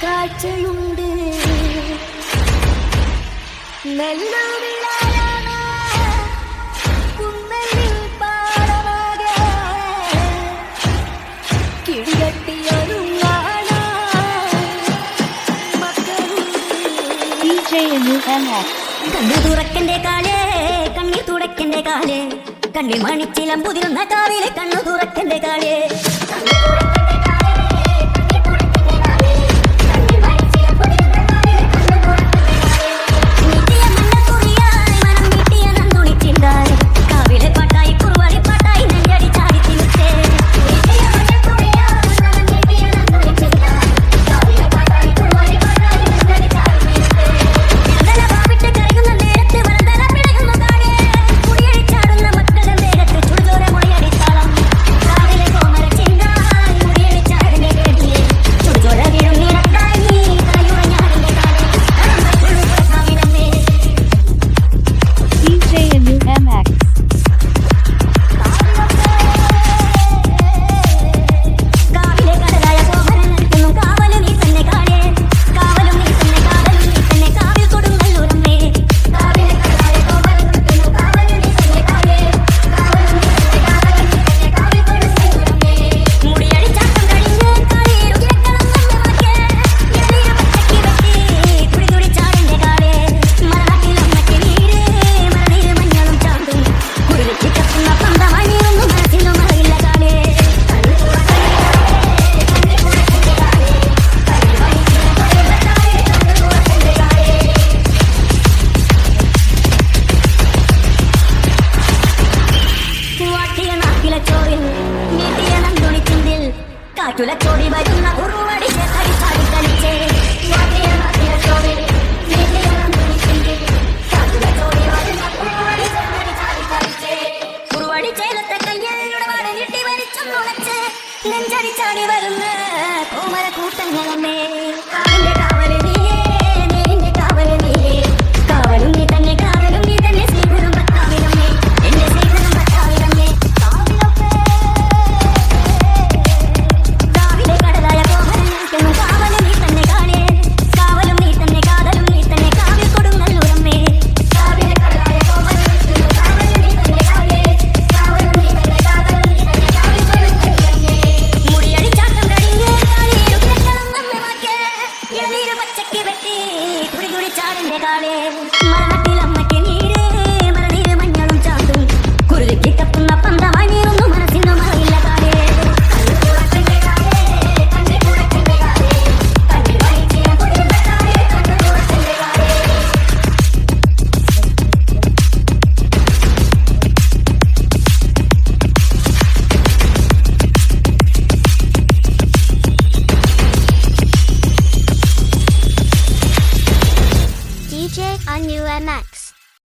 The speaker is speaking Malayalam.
കാഴ്ചയുണ്ട് നല്ല കുന്നലിൽ പാടമാകെ കിടികട്ടിയൊരുങ്ങാണ് കണ്ണു തുറക്കന്റെ കാലേ കണ്ണീർ തുടക്കന്റെ കാലേ കണ്ണിൽ മണിച്ചിലം പുതിരുന്ന കാവിലെ കണ്ണു തുറക്കന്റെ കാലേ കാറ്റുലച്ചോടി വരുന്ന ഉറുവടി ചേർത്തടി ചാടി കളിച്ചേ ഉറുവടി ചേലത്തെ കയ്യയുടെ വാട നീട്ടി വലിച്ചു മുളച്ച് നെഞ്ചടി ചാടി വരുന്ന കോമര കൂട്ടങ്ങളമ്മേ കാവിന്റെ കാവല് നീയേ നീന്റെ കാവല് നീയേ കാവലും നീ തന്നെ കാവലും നീ തന്നെ സ്നേഹം ഭർത്താവിനമ്മേ എന്റെ സ്നേഹം ഭർത്താവിനമ്മേ മരണത്തിൽ അമ്മയ്ക്ക് നീര് മരണീര് മഞ്ഞളും ചാന്തും കുരുതിക്ക് കത്തുന്ന പന്തമായി നീറുന്നു മനസ്സിനും